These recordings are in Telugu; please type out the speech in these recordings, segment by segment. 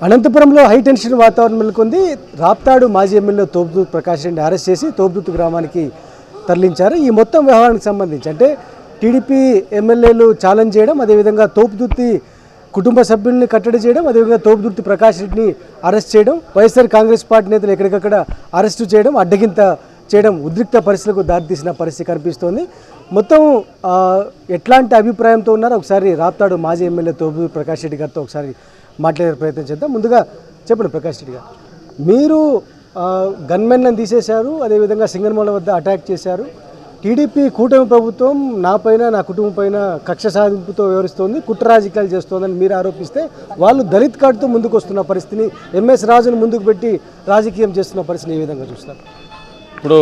అనంతపురంలో హై టెన్షన్ వాతావరణం నెలకొంది. రాప్తాడు మాజీ ఎమ్మెల్యే తోపుదుర్తి ప్రకాష్ రెడ్డిని అరెస్ట్ చేసి తోపుదుర్తి గ్రామానికి తరలించారు. ఈ మొత్తం వ్యవహారానికి సంబంధించి అంటే టీడీపీ ఎమ్మెల్యేలు ఛాలెంజ్ చేయడం, అదేవిధంగా తోపుదుర్తి కుటుంబ సభ్యుల్ని కట్టడి చేయడం, అదేవిధంగా తోపుదుర్తి ప్రకాష్ రెడ్డిని అరెస్ట్ చేయడం, వైఎస్ఆర్ కాంగ్రెస్ పార్టీ నేతలు ఎక్కడికక్కడ అరెస్టు చేయడం, అడ్డగింత చేయడం ఉద్రిక్త పరిస్థితులకు దారితీసిన పరిస్థితి కనిపిస్తోంది. మొత్తం ఎట్లాంటి అభిప్రాయంతో ఉన్నారో ఒకసారి రాప్తాడు మాజీ ఎమ్మెల్యే తోపుదుర్తి ప్రకాష్ రెడ్డి గారితో ఒకసారి మాట్లాడే ప్రయత్నం చేద్దాం. ముందుగా చెప్పండి ప్రకాష్ రెడ్డి గారు, మీరు గన్మెన్లను తీసేశారు, అదేవిధంగా సింగనమల వద్ద అటాక్ చేశారు. టీడీపీ కూటమి ప్రభుత్వం నాపైన నా కుటుంబం పైన కక్ష సాధింపుతో వ్యవహరిస్తోంది, కుట్ర రాజకీయాలు చేస్తోందని మీరు ఆరోపిస్తే వాళ్ళు దళిత్ కార్డుతో ముందుకు వస్తున్న పరిస్థితిని, ఎంఎస్ రాజును ముందుకు పెట్టి రాజకీయం చేస్తున్న పరిస్థితిని ఏ విధంగా చూస్తారు? ఇప్పుడు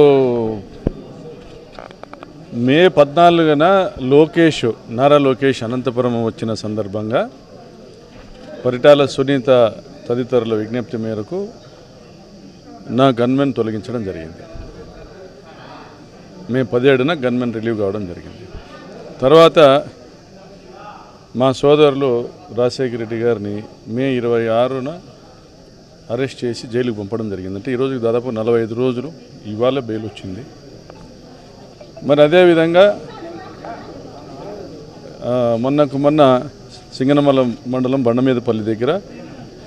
మే 14న నారా లోకేష్ అనంతపురం వచ్చిన సందర్భంగా పరిటాల సునీత తదితరుల విజ్ఞప్తి మేరకు నా గన్మెన్ తొలగించడం జరిగింది. మే 17న గన్మెన్ రిలీవ్ కావడం జరిగింది. తర్వాత మా సోదరులు రాజశేఖర రెడ్డి గారిని మే 26న అరెస్ట్ చేసి జైలుకు పంపడం జరిగింది. అంటే ఈరోజు దాదాపు 45 రోజులు, ఇవాళ బెయిల్ వచ్చింది. మరి అదేవిధంగా మొన్న సింగనమల మండలం బండమీదపల్లి దగ్గర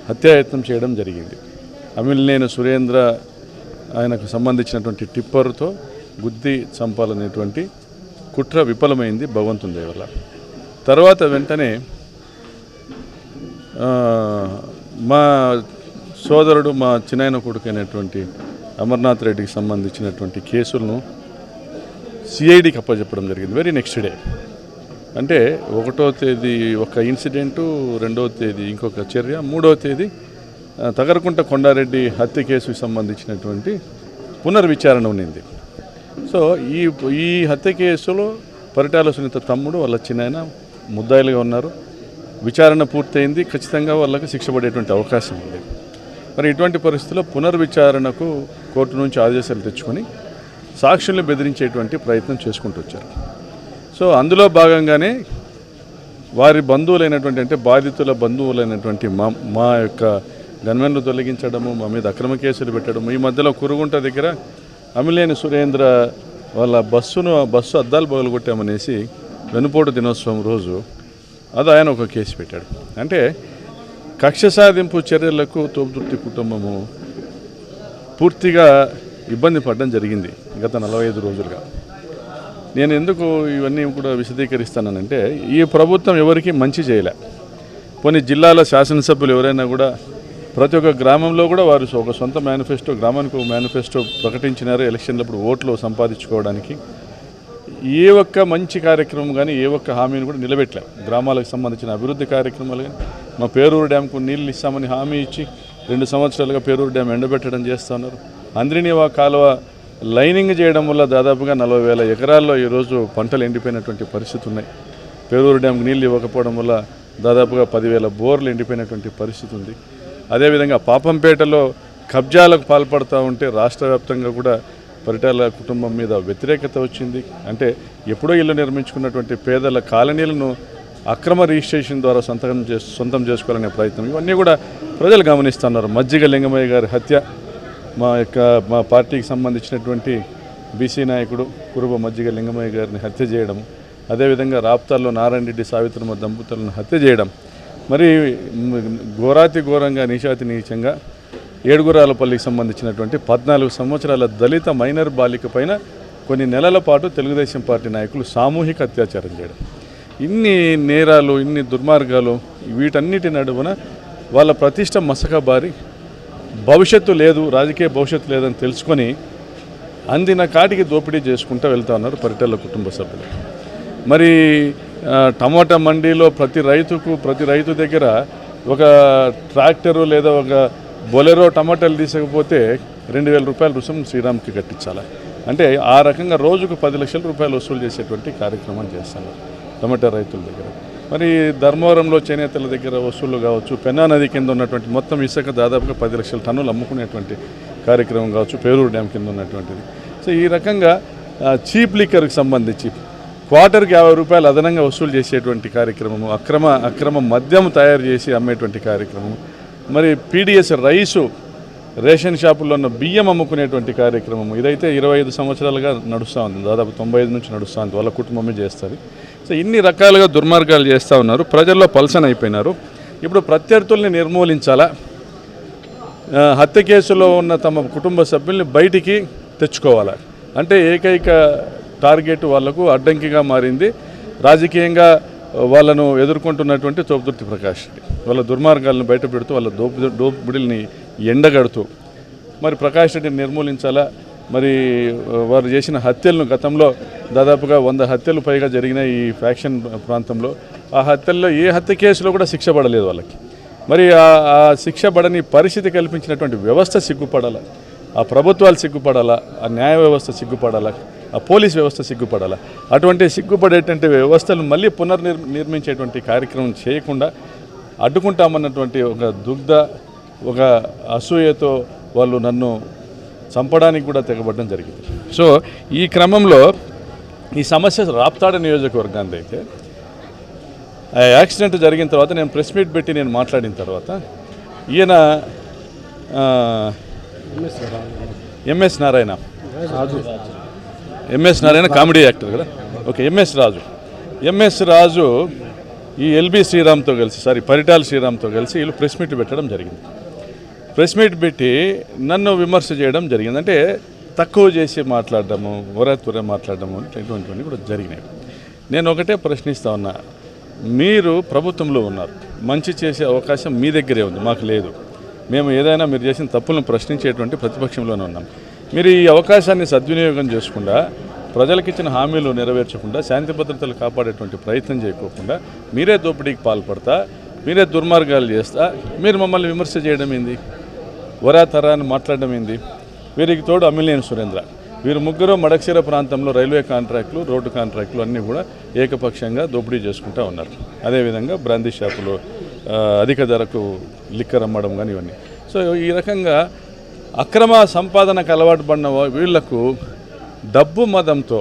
హత్యాయత్నం చేయడం జరిగింది. అమిలినేని సురేంద్ర ఆయనకు సంబంధించినటువంటి టిప్పర్తో గుద్ది చంపాలనేటువంటి కుట్ర విఫలమైంది భగవంతుని దయ వల్ల. తర్వాత వెంటనే మా సోదరుడు, మా చిన్నాయన కొడుకైనటువంటి అమర్నాథ్ రెడ్డికి సంబంధించినటువంటి కేసులను సిఐడికి అప్పచెప్పడం జరిగింది. వెరీ నెక్స్ట్ డే, అంటే 1వ తేదీ ఒక ఇన్సిడెంటు, 2వ తేదీ ఇంకొక చర్య, 3వ తేదీ తగరకుంట కొండారెడ్డి హత్య కేసుకు సంబంధించినటువంటి పునర్విచారణ ఉన్నింది. సో ఈ హత్య కేసులో పరిటాల సునీత తమ్ముడు, వాళ్ళ చిన్నాయన ముద్దాయిలుగా ఉన్నారు. విచారణ పూర్తయింది, ఖచ్చితంగా వాళ్ళకి శిక్ష పడేటువంటి అవకాశం ఉంది. మరి ఇటువంటి పరిస్థితుల్లో పునర్విచారణకు కోర్టు నుంచి ఆదేశాలు తెచ్చుకొని సాక్షుల్ని బెదిరించేటువంటి ప్రయత్నం చేసుకుంటూ వచ్చారు. సో అందులో భాగంగానే వారి బంధువులైనటువంటి, అంటే బాధితుల బంధువులైనటువంటి మా యొక్క గన్మెన్లు తొలగించడము, మా మీద అక్రమ కేసులు పెట్టడము, ఈ మధ్యలో కురుగుంట దగ్గర అమిలినేని సురేంద్ర వాళ్ళ బస్సు అద్దాలు పగలగొట్టామనేసి వెనుపోటు దినోత్సవం రోజు అది ఆయన ఒక కేసు పెట్టాడు. అంటే కక్ష సాధింపు చర్యలకు తోపుదుర్తి కుటుంబము పూర్తిగా ఇబ్బంది పడడం జరిగింది గత 45 రోజులుగా. నేను ఎందుకు ఇవన్నీ కూడా విశదీకరిస్తానంటే, ఈ ప్రభుత్వం ఎవరికి మంచి చేయలే. కొన్ని జిల్లాల శాసనసభ్యులు ఎవరైనా కూడా ప్రతి ఒక్క గ్రామంలో కూడా వారు ఒక సొంత మేనిఫెస్టో, గ్రామానికి ఒక మేనిఫెస్టో ప్రకటించినారు ఎలక్షన్లప్పుడు ఓట్లు సంపాదించుకోవడానికి. ఏ ఒక్క మంచి కార్యక్రమం కానీ, ఏ ఒక్క హామీని కూడా నిలబెట్టలే. గ్రామాలకు సంబంధించిన అభివృద్ధి కార్యక్రమాలు కానీ, మా పేరూరు డ్యాంకు నీళ్ళు ఇస్తామని హామీ ఇచ్చి 2 సంవత్సరాలుగా పేరూరు డ్యామ్ ఎండబెట్టడం చేస్తున్నారు. అంద్రినీవా కాలువ లైనింగ్ చేయడం వల్ల దాదాపుగా 40,000 ఎకరాల్లో ఈరోజు పంటలు ఎండిపోయినటువంటి పరిస్థితి ఉన్నాయి. పేరూరు డ్యామ్కి నీళ్ళు ఇవ్వకపోవడం వల్ల దాదాపుగా 10,000 బోర్లు ఎండిపోయినటువంటి పరిస్థితి ఉంది. అదేవిధంగా పాపంపేటలో కబ్జాలకు పాల్పడుతూ ఉంటే రాష్ట్ర వ్యాప్తంగా కూడా పరిటాల కుటుంబం మీద వ్యతిరేకత వచ్చింది. అంటే ఎప్పుడో ఇల్లు నిర్మించుకున్నటువంటి పేదల కాలనీలను అక్రమ రిజిస్ట్రేషన్ ద్వారా సొంతం చేసుకోవాలనే ప్రయత్నం, ఇవన్నీ కూడా ప్రజలు గమనిస్తున్నారు. మజ్జిగ లింగమయ్య గారి హత్య, మా పార్టీకి సంబంధించినటువంటి బీసీ నాయకుడు కురుబ మజ్జిగ లింగమయ్య గారిని హత్య చేయడం, అదేవిధంగా రాప్తాల్లో నారాయణ రెడ్డి సావిత్రమ్మ దంపతులను హత్య చేయడం, మరి ఘోరాతి ఘోరంగా నీచాతి నీచంగా ఏడుగురాలపల్లికి సంబంధించినటువంటి 14 సంవత్సరాల దళిత మైనర్ బాలిక పైన కొన్ని నెలల పాటు తెలుగుదేశం పార్టీ నాయకులు సామూహిక అత్యాచారం చేయడం, ఇన్ని నేరాలు, ఇన్ని దుర్మార్గాలు, వీటన్నిటి నడుమున వాళ్ళ ప్రతిష్ట మసకబారి భవిష్యత్తు లేదు, రాజకీయ భవిష్యత్తు లేదని తెలుసుకొని అందిన కాటికి దోపిడీ చేసుకుంటూ వెళ్తా ఉన్నారు పరిటాల కుటుంబ సభ్యులు. మరి టమాటా మండీలో ప్రతి రైతు దగ్గర ఒక ట్రాక్టరు లేదా ఒక బొలెరో టమాటాలు తీసుకపోతే 2,000 రూపాయల రుసుము శ్రీరామ్కి కట్టించాలి. అంటే ఆ రకంగా రోజుకు 10 లక్షల రూపాయలు వసూలు చేసేటువంటి కార్యక్రమాన్ని చేస్తున్నారు టమాటా రైతుల దగ్గర. మరి ధర్మవరంలో చేనేతల దగ్గర వసూళ్లు కావచ్చు, పెన్నా నది కింద ఉన్నటువంటి మొత్తం ఇసుక దాదాపుగా 10 లక్షల టన్నులు అమ్ముకునేటువంటి కార్యక్రమం కావచ్చు, పేరూరు డ్యామ్ కింద ఉన్నటువంటిది. సో ఈ రకంగా చీప్ లిక్కర్కి సంబంధించి క్వార్టర్కి 50 రూపాయలు అదనంగా వసూలు చేసేటువంటి కార్యక్రమము, అక్రమ మద్యం తయారు చేసి అమ్మేటువంటి కార్యక్రమం, మరి పీడిఎస్ రైసు, రేషన్ షాపుల్లో ఉన్న బియ్యం అమ్ముకునేటువంటి కార్యక్రమం ఇదైతే 25 సంవత్సరాలుగా నడుస్తూ ఉంది, దాదాపు 95 నుంచి నడుస్తూ ఉంది, వాళ్ళ కుటుంబమే చేస్తుంది. సో ఇన్ని రకాలుగా దుర్మార్గాలు చేస్తూ ఉన్నారు, ప్రజల్లో పల్సన్ అయిపోయినారు. ఇప్పుడు ప్రత్యర్థుల్ని నిర్మూలించాలా, హత్య కేసులో ఉన్న తమ కుటుంబ సభ్యుల్ని బయటికి తెచ్చుకోవాలా అంటే ఏకైక టార్గెట్ వాళ్లకు అడ్డంకిగా మారింది. రాజకీయంగా వాళ్ళను ఎదుర్కొంటున్నటువంటి తోపుదుర్తి ప్రకాష్ రెడ్డి వాళ్ళ దుర్మార్గాలను బయటపెడుతూ వాళ్ళ దోపిడీల్ని ఎండగడుతూ మరి ప్రకాష్ రెడ్డిని నిర్మూలించాలా. మరి వారు చేసిన హత్యలను గతంలో దాదాపుగా 100 హత్యలు పైగా జరిగిన ఈ ఫ్యాక్షన్ ప్రాంతంలో ఆ హత్యల్లో ఏ హత్య కేసులో కూడా శిక్ష పడలేదు వాళ్ళకి. మరి ఆ శిక్ష పడని పరిస్థితి కల్పించినటువంటి వ్యవస్థ సిగ్గుపడాలా, ఆ ప్రభుత్వాలు సిగ్గుపడాలా, ఆ న్యాయ వ్యవస్థ సిగ్గుపడాలా, ఆ పోలీస్ వ్యవస్థ సిగ్గుపడాలా. అటువంటి సిగ్గుపడేటువంటి వ్యవస్థను మళ్ళీ నిర్మించేటువంటి కార్యక్రమం చేయకుండా అడ్డుకుంటామన్నటువంటి ఒక అసూయతో వాళ్ళు నన్ను చంపడానికి కూడా తెగబడడం జరిగింది. సో ఈ క్రమంలో ఈ సమస్య రాప్తాడు నియోజకవర్గాన్ని అయితే ఆ యాక్సిడెంట్ జరిగిన తర్వాత నేను ప్రెస్ మీట్ పెట్టి నేను మాట్లాడిన తర్వాత ఈయన ఎంఎస్ నారాయణ కామెడీ యాక్టర్ కదా, ఓకే, ఎంఎస్ రాజు ఈ ఎల్బి శ్రీరామ్తో కలిసి పరిటాల శ్రీరామ్తో కలిసి వీళ్ళు ప్రెస్ మీట్ పెట్టడం జరిగింది. ప్రెస్ మీట్ పెట్టి నన్ను విమర్శ చేయడం జరిగింది. అంటే తక్కువ చేసి మాట్లాడడము, వరత్వర మాట్లాడడము ఇటువంటివన్నీ కూడా జరిగినాయి. నేను ఒకటే ప్రశ్నిస్తా ఉన్నా, మీరు ప్రభుత్వంలో ఉన్నారు, మంచి చేసే అవకాశం మీ దగ్గరే ఉంది, మాకు లేదు. మేము ఏదైనా మీరు చేసిన తప్పులను ప్రశ్నించేటువంటి ప్రతిపక్షంలోనే ఉన్నాం. మీరు ఈ అవకాశాన్ని సద్వినియోగం చేసుకుండా, ప్రజలకు ఇచ్చిన హామీలు నెరవేర్చకుండా, శాంతి భద్రతలు కాపాడేటువంటి ప్రయత్నం చేయకోకుండా మీరే దోపిడీకి పాల్పడతా, మీరే దుర్మార్గాలు చేస్తా, మీరు మమ్మల్ని విమర్శ చేయడం ఏంది, వరాతరాన్ని మాట్లాడడం ఏంది. వీరికి తోడు అమిలినేని సురేంద్ర, వీరు ముగ్గురు మడక్సిర ప్రాంతంలో రైల్వే కాంట్రాక్టులు, రోడ్డు కాంట్రాక్టులు అన్నీ కూడా ఏకపక్షంగా దోపిడీ చేసుకుంటూ ఉన్నారు. అదేవిధంగా బ్రాందీ షాపులు, అధిక ధరకు లిక్కర్ అమ్మడం కానీ ఇవన్నీ. సో ఈ రకంగా అక్రమ సంపాదనకు అలవాటు పడిన వీళ్లకు డబ్బు మదంతో,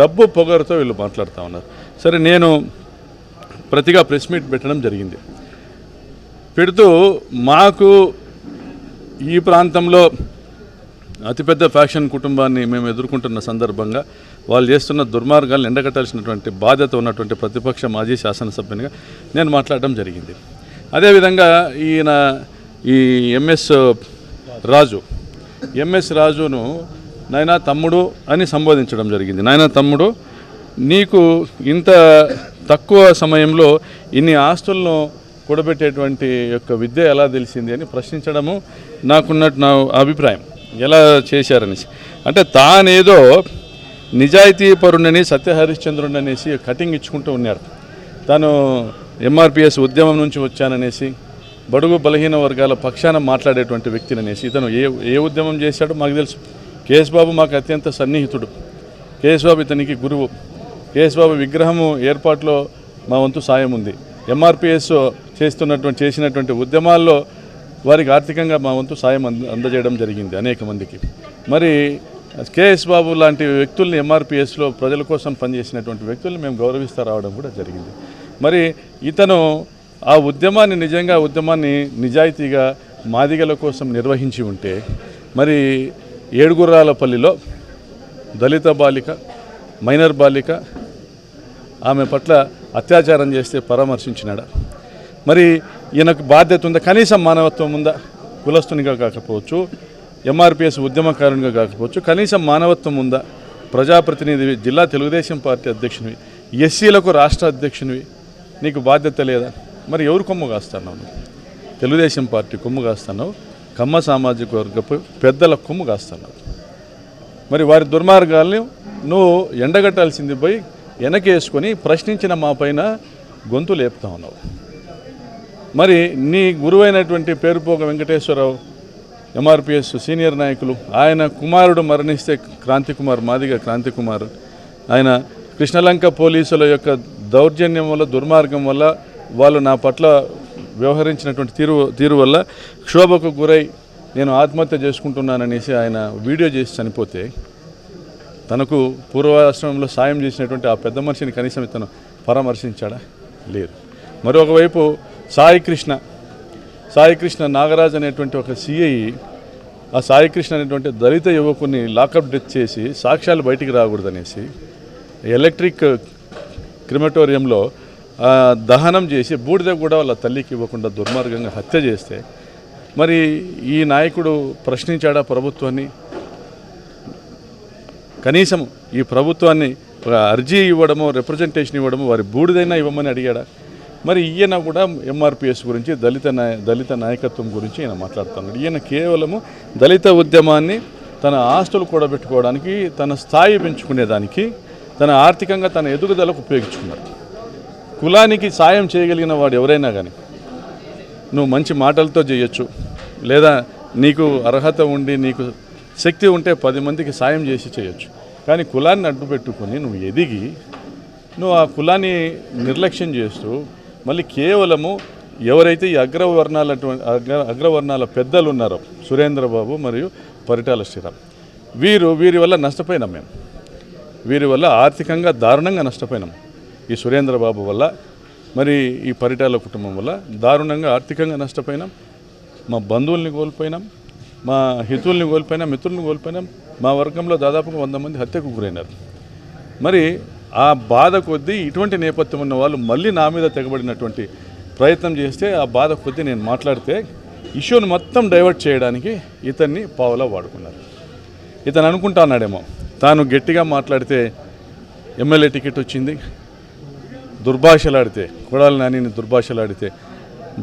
డబ్బు పొగరుతో వీళ్ళు మాట్లాడుతూ ఉన్నారు. సరే, నేను ప్రతిగా ప్రెస్ మీట్ పెట్టడం జరిగింది. పెడుతూ మాకు ఈ ప్రాంతంలో అతిపెద్ద ఫ్యాక్షన్ కుటుంబాన్ని మేము ఎదుర్కొంటున్న సందర్భంగా వాళ్ళు చేస్తున్న దుర్మార్గాలను ఎండగట్టాల్సినటువంటి బాధ్యత ఉన్నటువంటి ప్రతిపక్ష మాజీ శాసనసభ్యునిగా నేను మాట్లాడడం జరిగింది. అదేవిధంగా ఈ ఎంఎస్ రాజును నాయనా తమ్ముడు అని సంబోధించడం జరిగింది. నాయనా తమ్ముడు, నీకు ఇంత తక్కువ సమయంలో ఇన్ని ఆస్తులను కూడబెట్టేటువంటి యొక్క విద్య ఎలా తెలిసింది అని ప్రశ్నించడము నాకున్నట్టు నా అభిప్రాయం. ఎలా చేశారనేసి అంటే తానేదో నిజాయితీ పరుణని, సత్యహరిశ్చంద్రుని అనేసి కటింగ్ ఇచ్చుకుంటూ ఉన్నాడు. తాను ఎంఆర్పిఎస్ ఉద్యమం నుంచి వచ్చాననేసి, బడుగు బలహీన వర్గాల పక్షాన మాట్లాడేటువంటి వ్యక్తిని అనేసి, ఇతను ఏ ఉద్యమం చేశాడో మాకు తెలుసు. కేఎస్ బాబు మాకు అత్యంత సన్నిహితుడు, కేఎస్ బాబు ఇతనికి గురువు. కేఎస్ బాబు విగ్రహము ఏర్పాటులో మా వంతు సాయం ఉంది. ఎంఆర్పిఎస్ చేసినటువంటి ఉద్యమాల్లో వారికి ఆర్థికంగా మా వంతు సాయం అందజేయడం జరిగింది అనేక మందికి. మరి కేఎస్ బాబు లాంటి వ్యక్తుల్ని, ఎంఆర్పిఎస్లో ప్రజల కోసం పనిచేసినటువంటి వ్యక్తుల్ని మేము గౌరవిస్తూ రావడం కూడా జరిగింది. మరి ఇతను ఆ ఉద్యమాన్ని నిజాయితీగా మాదిగల కోసం నిర్వహించి ఉంటే, మరి ఏడుగుర్రాలపల్లిలో దళిత బాలిక, మైనర్ బాలిక, ఆమె పట్ల అత్యాచారం చేస్తే పరామర్శించినాడా? మరి ఈయనకు బాధ్యత ఉందా? కనీసం మానవత్వం ఉందా? కులస్తునిగా కాకపోవచ్చు, ఎంఆర్పిఎస్ ఉద్యమకారునిగా కాకపోవచ్చు, కనీసం మానవత్వం ఉందా? ప్రజాప్రతినిధివి, జిల్లా తెలుగుదేశం పార్టీ అధ్యక్షునివి, ఎస్సీలకు రాష్ట్ర అధ్యక్షునివి, నీకు బాధ్యత లేదా? మరి ఎవరు కొమ్ము కాస్తున్నావు? తెలుగుదేశం పార్టీ కొమ్ము కాస్తున్నావు, కమ్మ సామాజిక వర్గపు పెద్దల కొమ్ము కాస్తున్నావు. మరి వారి దుర్మార్గాల్ని నువ్వు ఎండగట్టాల్సింది పోయి వెనకేసుకొని ప్రశ్నించిన మా పైన గొంతు లేపుతా ఉన్నావు. మరి నీ గురువైనటువంటి పేరుపోక వెంకటేశ్వరరావు, ఎంఆర్పిఎస్ సీనియర్ నాయకులు, ఆయన కుమారుడు మరణిస్తే మాదిగ క్రాంతికుమార్, ఆయన కృష్ణలంక పోలీసుల యొక్క దౌర్జన్యం వల్ల, దుర్మార్గం వల్ల, వాళ్ళు నా పట్ల వ్యవహరించినటువంటి తీరు వల్ల క్షోభకు గురై నేను ఆత్మహత్య చేసుకుంటున్నాననేసి ఆయన వీడియో చేసి చనిపోతే, తనకు పూర్వాశ్రమంలో సాయం చేసినటువంటి ఆ పెద్ద మనిషిని కనీసం ఇతను పరామర్శించాడా? లేదు. మరొకవైపు సాయి సాయికృష్ణ నాగరాజ్ అనేటువంటి ఒక సిఐ ఆ సాయికృష్ణ అనేటువంటి దళిత యువకుని లాకప్ డెత్ చేసి సాక్ష్యాలు బయటికి రాకూడదనేసి ఎలక్ట్రిక్ క్రిమటోరియంలో దహనం చేసి బూడిద కూడా వాళ్ళ తల్లికి ఇవ్వకుండా దుర్మార్గంగా హత్య చేస్తే మరి ఈ నాయకుడు ప్రశ్నించాడా ప్రభుత్వాన్ని? కనీసం ఈ ప్రభుత్వాన్ని అర్జీ ఇవ్వడము, రిప్రజెంటేషన్ ఇవ్వడము, వారి బూడిదైనా ఇవ్వమని అడిగాడా? మరి ఈయన కూడా ఎంఆర్పిఎస్ గురించి దళిత నాయకత్వం గురించి ఈయన మాట్లాడుతున్నాడు. ఈయన కేవలము దళిత ఉద్యమాన్ని తన ఆస్తులు కూడబెట్టుకోవడానికి, తన స్థాయి పెంచుకునేదానికి, తన ఆర్థికంగా తన ఎదుగుదలకు ఉపయోగించుకున్నాడు. కులానికి సాయం చేయగలిగిన వాడు ఎవరైనా కానీ నువ్వు మంచి మాటలతో చేయొచ్చు, లేదా నీకు అర్హత ఉండి నీకు శక్తి ఉంటే 10 మందికి సాయం చేసి చేయొచ్చు. కానీ కులాన్ని అడ్డు పెట్టుకొని నువ్వు ఎదిగి నువ్వు ఆ కులాన్ని నిర్లక్ష్యం చేస్తూ మళ్ళీ కేవలము ఎవరైతే ఈ అగ్రవర్ణాల పెద్దలు ఉన్నారో సురేంద్రబాబు మరియు పరిటాల శ్రీరామ్, వీరి వల్ల నష్టపోయినాం. మేము వీరి వల్ల ఆర్థికంగా దారుణంగా నష్టపోయినాం. ఈ సురేంద్రబాబు వల్ల, మరి ఈ పరిటాల కుటుంబం వల్ల దారుణంగా ఆర్థికంగా నష్టపోయినాం. మా బంధువుల్ని కోల్పోయినాం, మా హితుల్ని కోల్పోయినాం, మిత్రుల్ని కోల్పోయినాం. మా వర్గంలో దాదాపుగా 100 మంది హత్యకు గురైనారు. మరి ఆ బాధ కొద్దీ ఇటువంటి నేపథ్యం ఉన్న వాళ్ళు మళ్ళీ నా మీద తెగబడినటువంటి ప్రయత్నం చేస్తే ఆ బాధ కొద్దీ నేను మాట్లాడితే ఇష్యూని మొత్తం డైవర్ట్ చేయడానికి ఇతన్ని పావులా వాడుకున్నారు. ఇతను అనుకుంటా అన్నాడేమో తాను గట్టిగా మాట్లాడితే ఎమ్మెల్యే టికెట్ వచ్చింది, దుర్భాషలాడితే కొడాలి నానిని దుర్భాషలాడితే,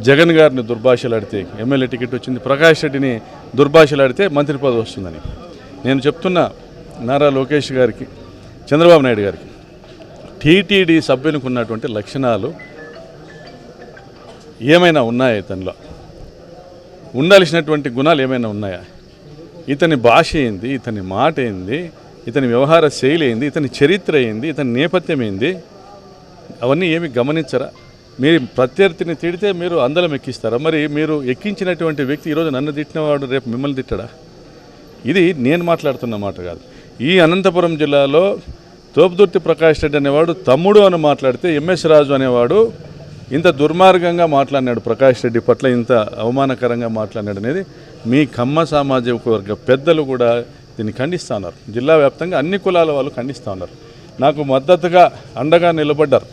జగన్ గారిని దుర్భాషలాడితే ఎమ్మెల్యే టికెట్ వచ్చింది, ప్రకాష్ రెడ్డిని దుర్భాషలాడితే మంత్రి పదవి వస్తుందని. నేను చెప్తున్నా నారా లోకేష్ గారికి, చంద్రబాబు నాయుడు గారికి, టీటీడీ సభ్యునికి ఉన్నటువంటి లక్షణాలు ఏమైనా ఉన్నాయా? ఇతనిలో ఉండాల్సినటువంటి గుణాలు ఏమైనా ఉన్నాయా? ఇతని భాష ఏంది, ఇతని మాట ఏంది, ఇతని వ్యవహార శైలి ఏంది, ఇతని చరిత్ర ఏంది, ఇతని నేపథ్యం ఏంది, అవన్నీ ఏమి గమనించరా? మీరు ప్రత్యర్థిని తిడితే మీరు అందలం ఎక్కిస్తారా? మరి మీరు ఎక్కించినటువంటి వ్యక్తి ఈరోజు నన్ను తిట్టినవాడు రేపు మిమ్మల్ని తిట్టడా? ఇది నేను మాట్లాడుతున్న మాట కాదు. ఈ అనంతపురం జిల్లాలో తోపుదుర్తి ప్రకాష్ రెడ్డి అనేవాడు తమ్ముడు అని మాట్లాడితే ఎంఎస్ రాజు అనేవాడు ఇంత దుర్మార్గంగా మాట్లాడినాడు, ప్రకాష్ రెడ్డి పట్ల ఇంత అవమానకరంగా మాట్లాడినాడు అనేది మీ కమ్మ సామాజిక వర్గ పెద్దలు కూడా దీన్ని ఖండిస్తూ ఉన్నారు. జిల్లా వ్యాప్తంగా అన్ని కులాల వాళ్ళు ఖండిస్తూ ఉన్నారు. నాకు మద్దతుగా అండగా నిలబడ్డారు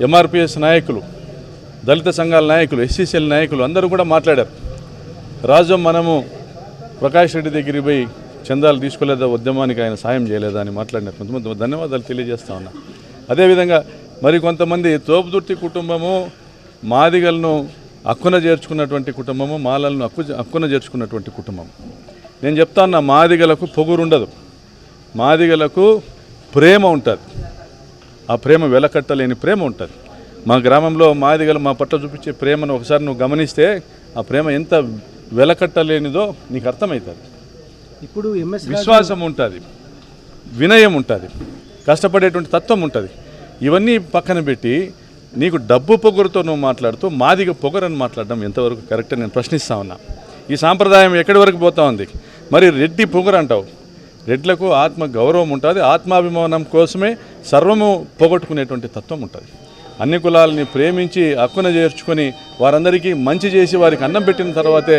ఎంఆర్పిఎస్ నాయకులు, దళిత సంఘాల నాయకులు, ఎస్సీసీఎల్ నాయకులు అందరూ కూడా మాట్లాడారు. రాజు మనము ప్రకాష్ రెడ్డి దగ్గరికి పోయి చందాలు తీసుకోలేదా, ఉద్యమానికి ఆయన సాయం చేయలేదా అని మాట్లాడినారు. కొంతమంది ధన్యవాదాలు తెలియజేస్తా ఉన్నా. అదేవిధంగా మరి కొంతమంది తోపుదుర్తి కుటుంబము మాదిగలను హక్కున చేర్చుకున్నటువంటి కుటుంబము, మాలలను హక్కున చేర్చుకున్నటువంటి కుటుంబం. నేను చెప్తా ఉన్నా, మాదిగలకు పొగురుండదు, మాదిగలకు ప్రేమ ఉంటుంది. ఆ ప్రేమ వెలకట్టలేని ప్రేమ ఉంటుంది. మా గ్రామంలో మాదిగలు మా పట్ల చూపించే ప్రేమను ఒకసారి నువ్వు గమనిస్తే ఆ ప్రేమ ఎంత వెలకట్టలేనిదో నీకు అర్థమవుతుంది. ఇప్పుడు విశ్వాసం ఉంటుంది, వినయం ఉంటుంది, కష్టపడేటువంటి తత్వం ఉంటుంది. ఇవన్నీ పక్కన పెట్టి నీకు డబ్బు పొగరుతో నువ్వు మాట్లాడుతూ మాదిగ పొగరని మాట్లాడడం ఎంతవరకు కరెక్ట్ నేను ప్రశ్నిస్తా ఉన్నా. ఈ సాంప్రదాయం ఎక్కడి వరకు పోతా ఉంది? మరి రెడ్డి పొగరు అంటావు. రెడ్లకు ఆత్మ గౌరవం ఉంటుంది, ఆత్మాభిమానం కోసమే సర్వము పోగొట్టుకునేటువంటి తత్వం ఉంటుంది. అన్ని కులాలని ప్రేమించి హక్కున చేర్చుకొని వారందరికీ మంచి చేసి వారికి అన్నం పెట్టిన తర్వాతే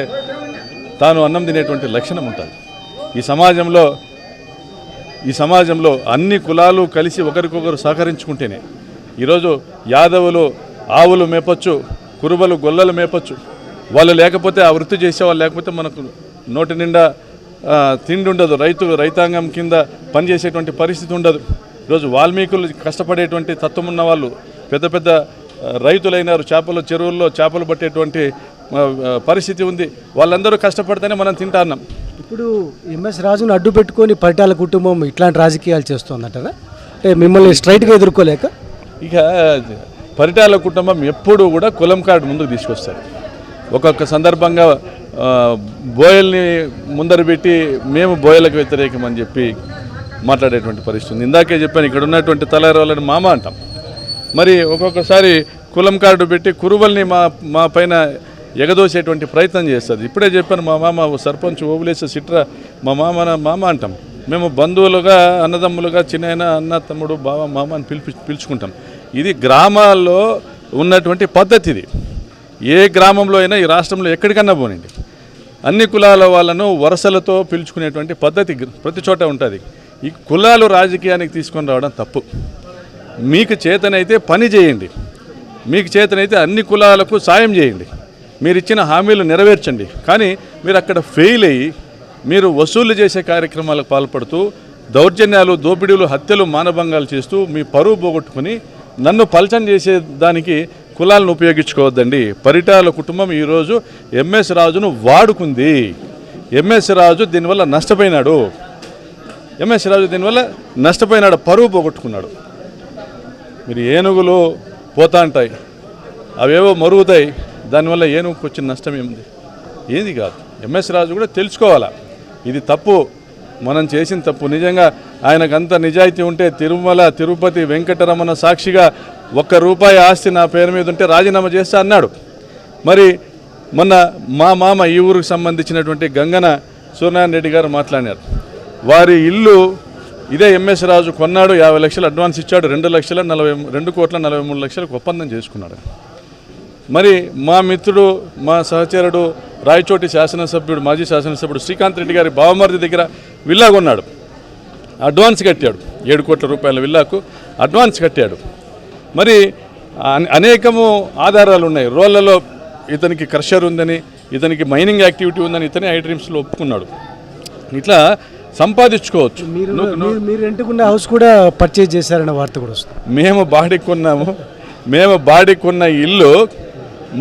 తాను అన్నం తినేటువంటి లక్షణం ఉంటుంది. ఈ సమాజంలో అన్ని కులాలు కలిసి ఒకరికొకరు సహకరించుకుంటేనే ఈరోజు యాదవులు ఆవులు మేపచ్చు, కురుబలు గొల్లలు మేపచ్చు. వాళ్ళు లేకపోతే ఆ వృత్తి చేసేవాళ్ళు లేకపోతే మనకు నోటి నిండా తిండి ఉండదు, రైతాంగం కింద పనిచేసేటువంటి పరిస్థితి ఉండదు. ఈరోజు వాల్మీకులు కష్టపడేటువంటి తత్వం ఉన్న వాళ్ళు పెద్ద పెద్ద రైతులైనారు, చెరువుల్లో చేపలు పట్టేటువంటి పరిస్థితి ఉంది. వాళ్ళందరూ కష్టపడితేనే మనం తింటున్నాం. ఇప్పుడు ఎంఎస్ రాజును అడ్డు పెట్టుకొని పరిటాల కుటుంబం ఇట్లాంటి రాజకీయాలు చేస్తుందంటారా? అంటే మిమ్మల్ని స్ట్రైట్గా ఎదుర్కోలేక ఇక పరిటాల కుటుంబం ఎప్పుడూ కూడా కులం కార్డు ముందుకు తీసుకొస్తారు. ఒక్కొక్క సందర్భంగా బోయల్ని ముందర పెట్టి మేము బోయలకు వ్యతిరేకం అని చెప్పి మాట్లాడేటువంటి పరిస్థితి ఉంది. ఇందాకే చెప్పాను, ఇక్కడ ఉన్నటువంటి తలారి వాళ్ళని మామ అంటాం. మరి ఒక్కొక్కసారి కులం కార్డు పెట్టి కురువల్ని మా పైన ఎగదోసేటువంటి ప్రయత్నం చేస్తుంది. ఇప్పుడే చెప్పాను, మా మామ సర్పంచ్ ఓబులేసే సిట్రా మా మామ అంటాం. మేము బంధువులుగా, అన్నదమ్ములుగా, చిన్న అన్న, తమ్ముడు, బావ, మామ అని పిలుచుకుంటాం. ఇది గ్రామాల్లో ఉన్నటువంటి పద్ధతి. ఏ గ్రామంలో అయినా ఈ రాష్ట్రంలో ఎక్కడికన్నా పోనండి, అన్ని కులాల వాళ్ళను వరుసలతో పిలుచుకునేటువంటి పద్ధతి ప్రతి చోట ఉంటుంది. ఈ కులాలు రాజకీయానికి తీసుకొని రావడం తప్పు. మీకు చేతనైతే పని చేయండి, మీకు చేతనైతే అన్ని కులాలకు సాయం చేయండి, మీరు ఇచ్చిన హామీలు నెరవేర్చండి. కానీ మీరు అక్కడ ఫెయిల్ అయ్యి మీరు వసూలు చేసే కార్యక్రమాలకు పాల్పడుతూ దౌర్జన్యాలు, దోపిడీలు, హత్యలు, మానభంగాలు చేస్తూ మీ పరువు పోగొట్టుకుని నన్ను పలచన చేసే దానికి కులాలను ఉపయోగించుకోవద్దండి. పరిటాల కుటుంబం ఈరోజు ఎంఎస్ రాజును వాడుకుంది. ఎంఎస్ రాజు దీనివల్ల నష్టపోయినాడు. ఎంఎస్ రాజు దీనివల్ల నష్టపోయినాడు, పరువు పోగొట్టుకున్నాడు. మీరు ఏనుగులు పోతా ఉంటాయి, అవేవో మరుగుతాయి, దానివల్ల ఏనుగుకు వచ్చిన నష్టం ఏముంది? ఏది కాదు. ఎంఎస్ రాజు కూడా తెలుసుకోవాలా, ఇది తప్పు, మనం చేసిన తప్పు. నిజంగా ఆయనకంత నిజాయితీ ఉంటే తిరుమల తిరుపతి వెంకటరమణ సాక్షిగా ₹1 ఆస్తి నా పేరు మీద ఉంటే రాజీనామా చేస్తా అన్నాడు. మరి మొన్న మా మామ ఈ ఊరికి సంబంధించినటువంటి గంగన సూర్యనారాయణ రెడ్డి గారు మాట్లాడినారు. వారి ఇల్లు ఇదే ఎంఎస్ రాజు కొన్నాడు, 50 లక్షలు అడ్వాన్స్ ఇచ్చాడు, 2,43,00,000 ఒప్పందం చేసుకున్నాడు. మరి మా మిత్రుడు, మా సహచరుడు, రాయచోటి శాసనసభ్యుడు, మాజీ శాసనసభ్యుడు శ్రీకాంత్ రెడ్డి గారి బావమరిది దగ్గర విల్లా కొన్నాడు, అడ్వాన్స్ కట్టాడు. 7 కోట్ల రూపాయల విల్లాకు అడ్వాన్స్ కట్టాడు. మరి అనేకము ఆధారాలు ఉన్నాయి. రోళ్లలో ఇతనికి క్రషర్ ఉందని, ఇతనికి మైనింగ్ యాక్టివిటీ ఉందని ఇతనే ఐడ్రీమ్స్లో ఒప్పుకున్నాడు. ఇట్లా సంపాదించుకోవచ్చు. మీరు రెంట్కున్న హౌస్ కూడా పర్చేజ్ చేశారన్న వార్త కూడా వస్తుంది. మేము బాడీ కొన్న ఇల్లు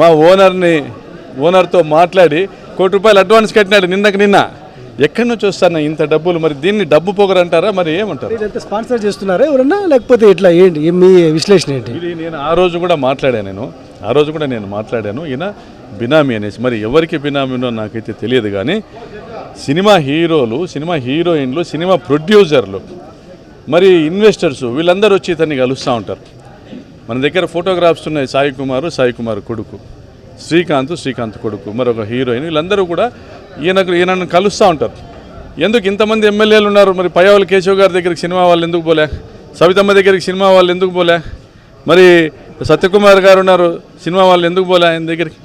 మా ఓనర్తో మాట్లాడి ₹1 అడ్వాన్స్ కట్టినాడు. నిన్న ఎక్కడి నుంచి వస్తాను ఇంత డబ్బులు? మరి దీన్ని డబ్బు పొగరంటారా, మరి ఏమంటారు? ఇదంతా స్పాన్సర్ చేస్తున్నారా ఎవరన్నా, లేకపోతే ఇట్లా ఏంటి మీ విశ్లేషణ ఏంటి? ఇది నేను ఆ రోజు కూడా మాట్లాడాను. ఈయన బినామీ అనేసి. మరి ఎవరికి బినామీనో నాకైతే తెలియదు. కానీ సినిమా హీరోలు, సినిమా హీరోయిన్లు, సినిమా ప్రొడ్యూసర్లు, మరి ఇన్వెస్టర్స్ వీళ్ళందరూ వచ్చి ఇతన్ని కలుస్తూ ఉంటారు. మన దగ్గర ఫోటోగ్రాఫ్స్ ఉన్నాయి. సాయి కుమార్ కొడుకు, శ్రీకాంత్ కొడుకు, మరొక హీరోయిన్, వీళ్ళందరూ కూడా ఈయనను కలుస్తూ ఉంటారు. ఎందుకు ఇంతమంది ఎమ్మెల్యేలు ఉన్నారు, మరి పయ్యావుల కేశవ్ గారి దగ్గరికి సినిమా వాళ్ళు ఎందుకు పోలే? సవితమ్మ దగ్గరికి సినిమా వాళ్ళు ఎందుకు పోలే? మరి సత్యకుమార్ గారు ఉన్నారు, సినిమా వాళ్ళు ఎందుకు పోలే ఆయన దగ్గరికి?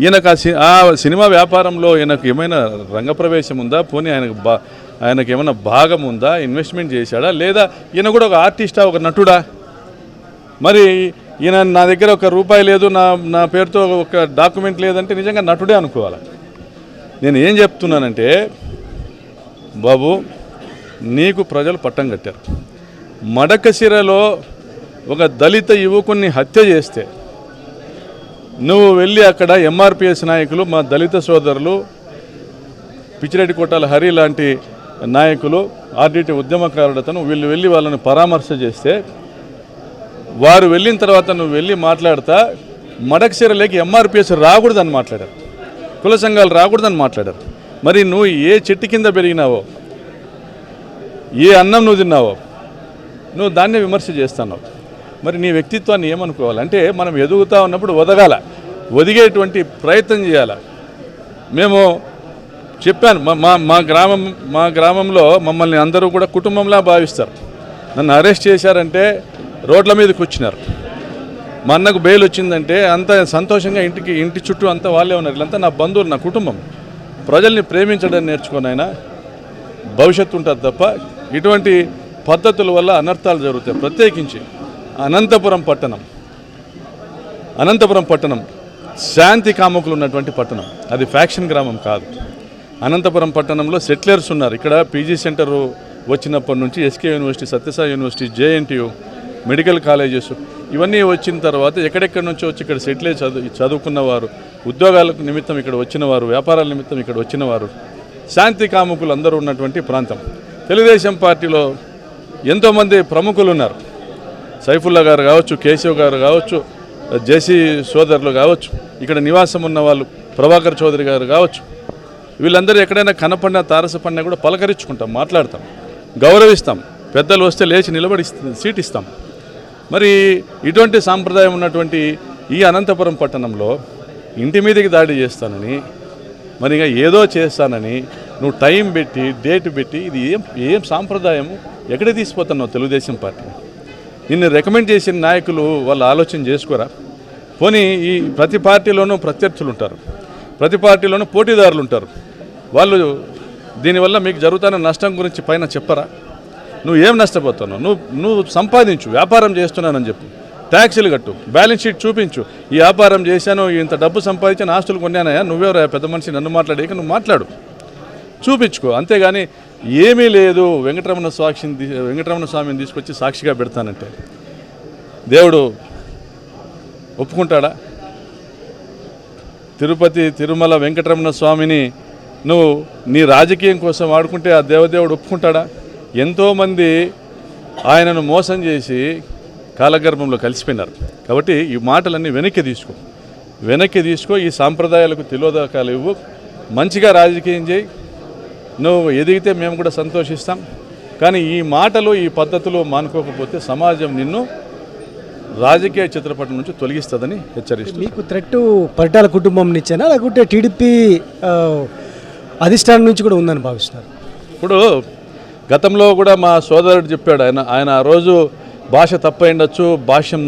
ఈయనకు ఆ సినిమా వ్యాపారంలో ఈయనకు ఏమైనా రంగప్రవేశం ఉందా? పోనీ ఆయనకు ఏమైనా భాగం ఉందా? ఇన్వెస్ట్మెంట్ చేశాడా? లేదా ఈయన కూడా ఒక ఆర్టిస్టా, ఒక నటుడా? మరి ఈయన నా దగ్గర ₹1 లేదు, నా పేరుతో ఒక డాక్యుమెంట్ లేదంటే నిజంగా నటుడే అనుకోవాలి. నేను ఏం చెప్తున్నానంటే, బాబు నీకు ప్రజలు పట్టం కట్టారు. మడకశిరలో ఒక దళిత యువకుని హత్య చేస్తే నువ్వు వెళ్ళి అక్కడ ఎంఆర్పిఎస్ నాయకులు, మా దళిత సోదరులు, పిచ్చిరెడ్డి కోటాల హరి లాంటి నాయకులు, ఆర్డిటి ఉద్యమకారులతను వీళ్ళు వెళ్ళి వాళ్ళని పరామర్శ చేస్తే, వారు వెళ్ళిన తర్వాత నువ్వు వెళ్ళి మాట్లాడతా మడకశిరలోకి ఎంఆర్పిఎస్ రాకూడదని మాట్లాడారు, కుల సంఘాలు రాకూడదని మాట్లాడారు. మరి నువ్వు ఏ చెట్టు కింద పెరిగినావో, ఏ అన్నం నువ్వు తిన్నావో, నువ్వు దాన్నే విమర్శ చేస్తున్నావు. మరి నీ వ్యక్తిత్వాన్ని ఏమనుకోవాలంటే, మనం ఎదుగుతూ ఉన్నప్పుడు ఒదిగేటువంటి ప్రయత్నం చేయాలి. మేము చెప్పాను, మా గ్రామంలో మమ్మల్ని అందరూ కూడా కుటుంబంలా భావిస్తారు. నన్ను అరెస్ట్ చేశారంటే రోడ్ల మీదకి వచ్చినారు. మా అన్నకు బెయిల్ వచ్చిందంటే అంత సంతోషంగా ఇంటి చుట్టూ అంతా వాళ్ళే ఉన్నారు. వీళ్ళంతా నా బంధువులు, నా కుటుంబం. ప్రజల్ని ప్రేమించడం నేర్చుకొని ఆయన భవిష్యత్తు ఉంటుంది తప్ప ఇటువంటి పద్ధతుల వల్ల అనర్థాలు జరుగుతాయి. ప్రత్యేకించి అనంతపురం పట్టణం శాంతి కాముకులు ఉన్నటువంటి పట్టణం, అది ఫ్యాక్షన్ గ్రామం కాదు. అనంతపురం పట్టణంలో సెటిలర్స్ ఉన్నారు. ఇక్కడ పీజీ సెంటర్ వచ్చినప్పటి నుంచి SK university, Sathya Sai university, JNTU, medical colleges ఇవన్నీ వచ్చిన తర్వాత ఎక్కడెక్కడి నుంచో వచ్చి ఇక్కడ సెటిల్ చదువుకున్నవారు, ఉద్యోగాలకు నిమిత్తం ఇక్కడ వచ్చినవారు, వ్యాపారాల నిమిత్తం ఇక్కడ వచ్చినవారు, శాంతి కాముకులు అందరూ ఉన్నటువంటి ప్రాంతం. తెలుగుదేశం పార్టీలో ఎంతోమంది ప్రముఖులు ఉన్నారు. సైఫుల్లా గారు కావచ్చు, కేశవ్ గారు కావచ్చు, జేసీ సోదరులు కావచ్చు, ఇక్కడ నివాసం ఉన్న వాళ్ళు ప్రభాకర్ చౌదరి గారు కావచ్చు, వీళ్ళందరూ ఎక్కడైనా కనపడినా తారసపడినా కూడా పలకరించుకుంటాం, మాట్లాడతాం, గౌరవిస్తాం. పెద్దలు వస్తే లేచి నిలబడి సీట్ ఇస్తాం. మరి ఇటువంటి సాంప్రదాయం ఉన్నటువంటి ఈ అనంతపురం పట్టణంలో ఇంటి మీదకి దాడి చేస్తానని, మరి ఏదో చేస్తానని నువ్వు టైం పెట్టి, డేట్ పెట్టి, ఇది ఏం సాంప్రదాయము? ఎక్కడ తీసిపోతున్నావు తెలుగుదేశం పార్టీ? నిన్ను రికమెండ్ చేసిన నాయకులు వాళ్ళు ఆలోచన చేసుకోరా? పోనీ ఈ ప్రతి పార్టీలోనూ ప్రత్యర్థులు ఉంటారు, ప్రతి పార్టీలోనూ పోటీదారులు ఉంటారు. వాళ్ళు దీనివల్ల మీకు జరుగుతున్న నష్టం గురించి పైన చెప్పరా? నువ్వు ఏం నష్టపోతున్నావు? నువ్వు సంపాదించు, వ్యాపారం చేస్తున్నానని చెప్పు, ట్యాక్సీలు కట్టు, బ్యాలెన్స్ షీట్ చూపించు. ఈ వ్యాపారం చేశాను, ఇంత డబ్బు సంపాదించాను, ఆస్తులు కొన్నానయా, నువ్వెవరా పెద్ద మనిషి నన్ను మాట్లాడేక, నువ్వు మాట్లాడు, చూపించుకో. అంతేగాని ఏమీ లేదు వెంకటరమణ స్వామిని తీసుకొచ్చి సాక్షిగా పెడతానంటే దేవుడు ఒప్పుకుంటాడా? తిరుపతి తిరుమల వెంకటరమణ స్వామిని నువ్వు నీ రాజకీయం కోసం వాడుకుంటే ఆ దేవదేవుడు ఒప్పుకుంటాడా? ఎంతోమంది ఆయనను మోసం చేసి కాలగర్భంలో కలిసిపోయినారు. కాబట్టి ఈ మాటలన్నీ వెనక్కి తీసుకో. ఈ సాంప్రదాయాలకు తిలోదకాలు ఇవ్వు, మంచిగా రాజకీయం చేయి. నువ్వు ఎదిగితే మేము కూడా సంతోషిస్తాం. కానీ ఈ మాటలు, ఈ పద్ధతులు మానుకోకపోతే సమాజం నిన్ను రాజకీయ చిత్రపటం నుంచి తొలగిస్తుందని హెచ్చరిస్తుంది. మీకు థ్రెట్ పరిటాల కుటుంబం నుంచేనా, లేకుంటే టీడీపీ అధిష్టానం నుంచి కూడా ఉందని భావిస్తున్నారు? ఇప్పుడు గతంలో కూడా మా సోదరుడు చెప్పాడు, ఆయన ఆ రోజు భాష తప్పు అయిండొచ్చు, భాష్యం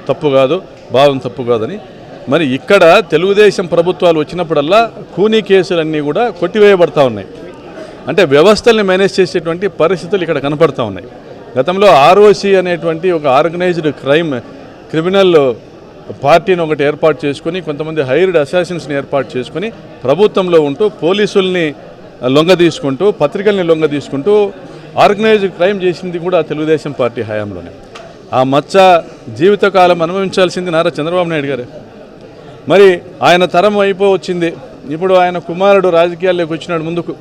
తప్పు కాదు, భావం తప్పు కాదని. మరి ఇక్కడ తెలుగుదేశం ప్రభుత్వాలు వచ్చినప్పుడల్లా కూనీ కేసులన్నీ కూడా కొట్టివేయబడతా ఉన్నాయి. అంటే వ్యవస్థల్ని మేనేజ్ చేసేటువంటి పరిస్థితులు ఇక్కడ కనపడతా ఉన్నాయి. గతంలో ఆర్ఓసి అనేటువంటి ఒక ఆర్గనైజ్డ్ క్రిమినల్ పార్టీని ఒకటి ఏర్పాటు చేసుకొని, కొంతమంది హైర్డ్ అసాసిన్స్ని ఏర్పాటు చేసుకొని ప్రభుత్వంలో ఉంటూ పోలీసుల్ని లొంగ తీసుకుంటూ, పత్రికల్ని లొంగ తీసుకుంటూ ఆర్గనైజ్డ్ క్రైమ్ చేసింది కూడా తెలుగుదేశం పార్టీ హయాంలోనే. ఆ మచ్చ జీవితకాలం అనుభవించాల్సింది నారా చంద్రబాబు నాయుడు గారే. మరి ఆయన తరం అయిపోవచ్చింది. ఇప్పుడు ఆయన కుమారుడు రాజకీయాల్లోకి వచ్చినాడు. ముందుకు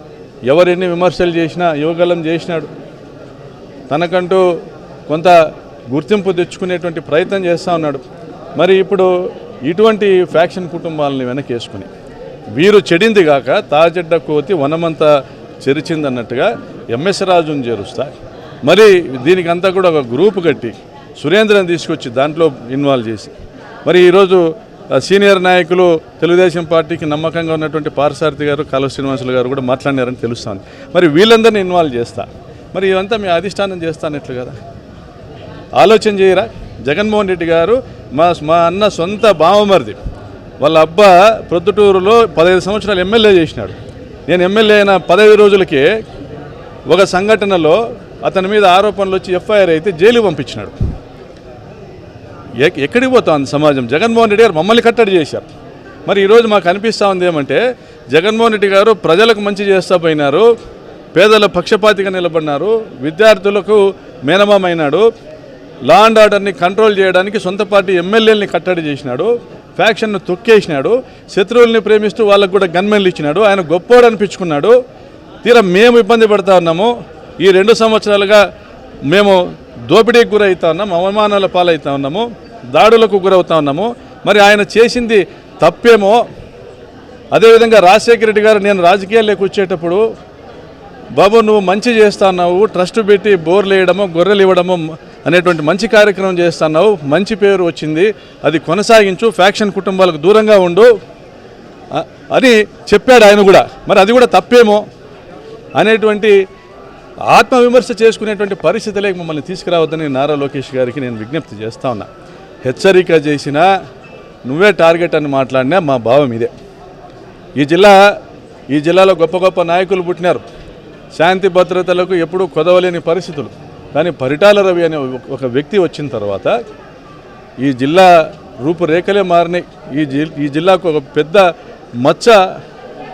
ఎవరెన్ని విమర్శలు చేసినా యువగలం చేసినాడు. తనకంటూ కొంత గుర్తింపు తెచ్చుకునేటువంటి ప్రయత్నం చేస్తూ ఉన్నాడు. మరి ఇప్పుడు ఇటువంటి ఫ్యాక్షన్ కుటుంబాలని వెనకేసుకుని వీరు చెడింది కాక తాజెడ్డ కోతి వనమంతా చెరిచిందన్నట్టుగా ఎంఎస్ రాజుని చేరుస్తా, మరి దీనికి అంతా కూడా ఒక గ్రూపు కట్టి సురేంద్రని తీసుకొచ్చి దాంట్లో ఇన్వాల్వ్ చేసి, మరి ఈరోజు సీనియర్ నాయకులు తెలుగుదేశం పార్టీకి నమ్మకంగా ఉన్నటువంటి పార్సారథి గారు, కాలువ శ్రీనివాసులు గారు కూడా మాట్లాడినారని తెలుస్తుంది. మరి వీళ్ళందరినీ ఇన్వాల్వ్ చేస్తా, మరి ఇదంతా మీ అధిష్టానం చేస్తానట్లు కదా, ఆలోచన చేయరా? జగన్మోహన్ రెడ్డి గారు మా అన్న సొంత బావమరిది, వాళ్ళ అబ్బా ప్రొద్దుటూరులో 15 సంవత్సరాలు ఎమ్మెల్యే చేసినాడు. నేను ఎమ్మెల్యే అయిన 15 రోజులకే ఒక సంఘటనలో అతని మీద ఆరోపణలు వచ్చి ఎఫ్ఐఆర్ అయితే జైలు పంపించినాడు. ఎక్కడికి పోతాం సమాజం? జగన్మోహన్ రెడ్డి గారు మమ్మల్ని కట్టడి చేశారు. మరి ఈరోజు మాకు అనిపిస్తూ ఉంది ఏమంటే, జగన్మోహన్ రెడ్డి గారు ప్రజలకు మంచి చేస్తూ పోయినారు, పేదల పక్షపాతిగా నిలబడినారు, విద్యార్థులకు మేనమామైనాడు, లా అండ్ ఆర్డర్ని కంట్రోల్ చేయడానికి సొంత పార్టీ ఎమ్మెల్యేలని కట్టడి చేసినాడు, ఫ్యాక్షన్ను తొక్కేసినాడు, శత్రువుల్ని ప్రేమిస్తూ వాళ్ళకు కూడా గన్మెన్లు ఇచ్చినాడు, ఆయన గొప్పోడు అనిపించుకున్నాడు. తీరా మేము ఇబ్బంది పడుతూ ఉన్నాము. ఈ 2 సంవత్సరాలుగా మేము దోపిడీకి గురవుతా ఉన్నాం, అవమానాల పాలవుతా ఉన్నాము, దాడులకు గురవుతా ఉన్నాము. మరి ఆయన చేసింది తప్పేమో. అదేవిధంగా రాజశేఖర రెడ్డి గారు నేను రాజకీయాల్లోకి వచ్చేటప్పుడు, బాబు నువ్వు మంచి చేస్తున్నావు, ట్రస్ట్ పెట్టి బోర్లు వేయడము, గొర్రెలు ఇవ్వడము అనేటువంటి మంచి కార్యక్రమం చేస్తున్నావు, మంచి పేరు వచ్చింది, అది కొనసాగించు, ఫ్యాక్షన్ కుటుంబాలకు దూరంగా ఉండు అని చెప్పాడు ఆయన కూడా. మరి అది కూడా తప్పేమో అనేటువంటి ఆత్మవిమర్శ చేసుకునేటువంటి పరిస్థితులే మమ్మల్ని తీసుకురావద్దని నారా లోకేష్ గారికి నేను విజ్ఞప్తి చేస్తా ఉన్నా. హెచ్చరిక చేసినా నువ్వే టార్గెట్ అని మాట్లాడినా మా భావం ఇదే. ఈ జిల్లాలో గొప్ప గొప్ప నాయకులు పుట్టినారు, శాంతి భద్రతలకు ఎప్పుడూ కొదవలేని పరిస్థితులు. కానీ పరిటాల రవి అనే ఒక వ్యక్తి వచ్చిన తర్వాత ఈ జిల్లా రూపురేఖలే మారినాయి. ఈ జిల్లాకు ఒక పెద్ద మచ్చ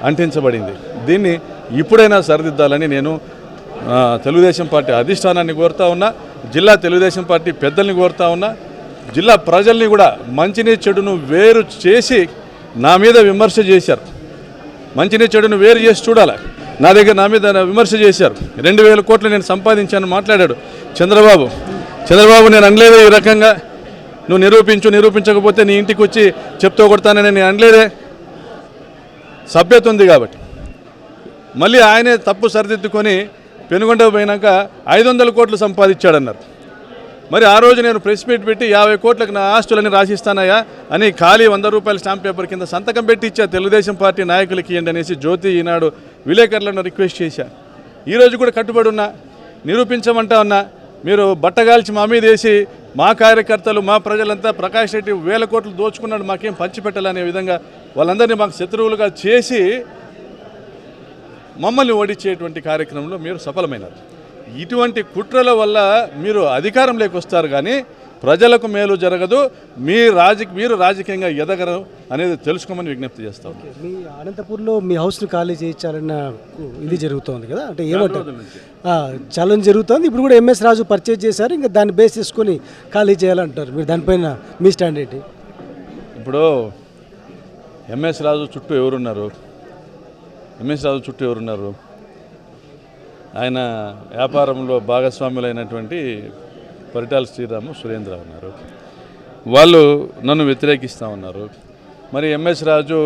అంటించబడింది. దీన్ని ఇప్పుడైనా సరిదిద్దాలని నేను తెలుగుదేశం పార్టీ అధిష్టానాన్ని కోరుతా ఉన్నా, జిల్లా తెలుగుదేశం పార్టీ పెద్దల్ని కోరుతా ఉన్నా, జిల్లా ప్రజల్ని కూడా. మంచిని చెడును వేరు చేసి నా మీద విమర్శ చేశారు, మంచిని చెడును వేరు చేసి చూడాలి. నా మీద విమర్శ చేశారు. 2000 కోట్లు నేను సంపాదించాను మాట్లాడాడు చంద్రబాబు. నేను అనలేదే ఈ రకంగా, నువ్వు నిరూపించకపోతే నీ ఇంటికి వచ్చి చెప్తూ కొడతానని నేను అనలేదే. సభ్యత ఉంది కాబట్టి. మళ్ళీ ఆయనే తప్పు సరిదిద్దుకొని పెనుగొండ పోయినాక 500 కోట్లు సంపాదించాడన్నారు. మరి ఆ రోజు నేను ప్రెస్ మీట్ పెట్టి 50 కోట్లకు నా ఆస్తులని రాసిస్తానయ్యా అని ఖాళీ 100 రూపాయల స్టాంప్ పేపర్ కింద సంతకం పెట్టి ఇచ్చా, తెలుగుదేశం పార్టీ నాయకులకి ఇవ్వండి అనేసి జ్యోతి ఈనాడు విలేకరులను రిక్వెస్ట్ చేశా. ఈరోజు కూడా కట్టుబడి ఉన్నా, నిరూపించమంటా ఉన్నా. మీరు బట్టగాల్చి మా మీద వేసి మా కార్యకర్తలు మా ప్రజలంతా ప్రకాష్ రెడ్డి 1000 కోట్లు దోచుకున్నాడు మాకేం పంచిపెట్టాలనే విధంగా వాళ్ళందరినీ మాకు శత్రువులుగా చేసి మమ్మల్ని ఓడించేటువంటి కార్యక్రమంలో మీరు సఫలమైనారు. ఇటువంటి కుట్రల వల్ల మీరు అధికారంలోకి వస్తారు కానీ ప్రజలకు మేలు జరగదు, మీరు రాజకీయంగా ఎదగరు అనేది తెలుసుకోమని విజ్ఞప్తి చేస్తాం. మీ అనంతపూర్లో మీ హౌస్ను ఖాళీ చేయించాలన్న ఇది జరుగుతోంది కదా, అంటే ఏమంటారు? ఛాలెంజ్ జరుగుతుంది. ఇప్పుడు కూడా ఎంఎస్ రాజు పర్చేజ్ చేశారు, ఇంకా దాన్ని బేస్ చేసుకొని ఖాళీ చేయాలంటారు. మీరు దానిపైన మీ స్టాండ్ ఏంటి? ఇప్పుడు ఎంఎస్ రాజు చుట్టూ ఎవరున్నారు? ఆయన వ్యాపారంలో భాగస్వాములైనటువంటి పరిటాల శ్రీరాము, సురేంద్ర ఉన్నారు. వాళ్ళు నన్ను వ్యతిరేకిస్తూ ఉన్నారు. మరి ఎంఎస్ రాజు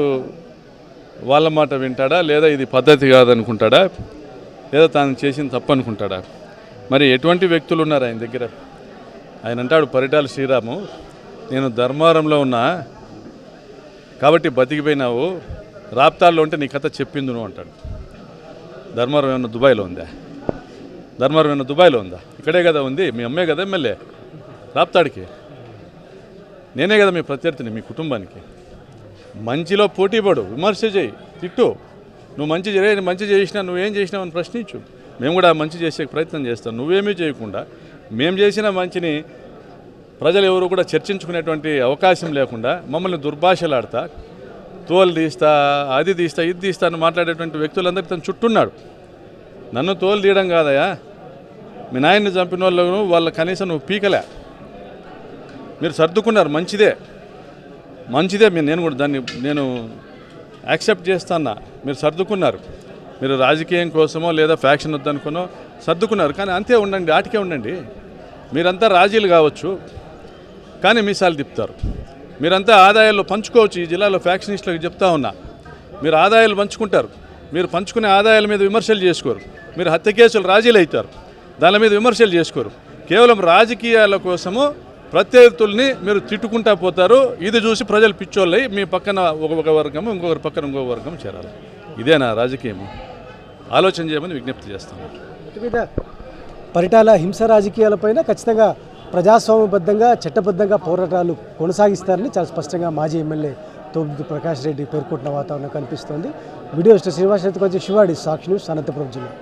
వాళ్ళ మాట వింటాడా, లేదా ఇది పద్ధతి కాదనుకుంటాడా, లేదా తాను చేసింది తప్పు అనుకుంటాడా? మరి ఎటువంటి వ్యక్తులు ఉన్నారు ఆయన దగ్గర? ఆయన అంటాడు పరిటాల శ్రీరాము, నేను ధర్మవరంలో ఉన్నా కాబట్టి బతికిపోయినావు, రాప్తాల్లో ఉంటే నీ కథ చెప్పింది నువ్వు అంటాడు. ధర్మవరం ఏమన్నా దుబాయ్లో ఉందా? ఇక్కడే కదా ఉంది. మీ అమ్మే కదా ఎమ్మెల్యే రాప్తాడికి. నేనే కదా మీ ప్రత్యర్థిని మీ కుటుంబానికి. మంచిలో పోటీపడు, విమర్శ చేయి, తిట్టు. నువ్వు మంచి చేసినా నువ్వేం చేసినావు అని ప్రశ్నించు. మేము కూడా మంచి చేసే ప్రయత్నం చేస్తాం. నువ్వేమీ చేయకుండా మేము చేసిన మంచిని ప్రజలు ఎవరు కూడా చర్చించుకునేటువంటి అవకాశం లేకుండా మమ్మల్ని దుర్భాషలాడతా, తోలు తీస్తా, అది తీస్తా, ఇది తీస్తా అని మాట్లాడేటువంటి వ్యక్తులందరికీ తను చుట్టున్నాడు. నన్ను తోలు తీయడం కాదయా, మీ నాయన్ని చంపిన వాళ్ళ కనీసం నువ్వు పీకలే. మీరు సర్దుకున్నారు, మంచిదే నేను కూడా దాన్ని యాక్సెప్ట్ చేస్తానా. మీరు సర్దుకున్నారు, మీరు రాజకీయం కోసమో లేదా ఫ్యాక్షన్ వద్దనుకునో సర్దుకున్నారు. కానీ అంతే ఉండండి, ఆటికే ఉండండి. మీరంతా రాజీలు కావచ్చు కానీ మీసాలు తిప్పుతారు. మీరంతా ఆదాయాల్లో పంచుకోవచ్చు. ఈ జిల్లాలో ఫ్యాక్షనిస్టులకు చెప్తా ఉన్నా, మీరు ఆదాయాలు పంచుకుంటారు. మీరు పంచుకునే ఆదాయాల మీద విమర్శలు చేసుకోరు. మీరు హత్య కేసులు రాజీలు అవుతారు, దాని మీద విమర్శలు చేసుకోరు. కేవలం రాజకీయాల కోసము ప్రత్యర్థుల్ని మీరు తిట్టుకుంటా పోతారు. ఇది చూసి ప్రజలు పిచ్చోళ్ళై మీ పక్కన ఒక వర్గము, ఇంకొకరి పక్కన ఇంకొక వర్గం చేరాలి. ఇదేనా రాజకీయము? ఆలోచన చేయమని విజ్ఞప్తి చేస్తాను. మీద పరిటాల హింస రాజకీయాలపైన ఖచ్చితంగా ప్రజాస్వామ్యబద్ధంగా చట్టబద్ధంగా పోరాటాలు కొనసాగిస్తారని చాలా స్పష్టంగా మాజీ ఎమ్మెల్యే తోబుతు ప్రకాష్ రెడ్డి పేర్కొంటున్న వాతావరణం కనిపిస్తోంది. వీడియో శ్రీనివాస్ కొంచెం శివాడి, సాక్షి న్యూస్, అనంతపురం జిల్లా.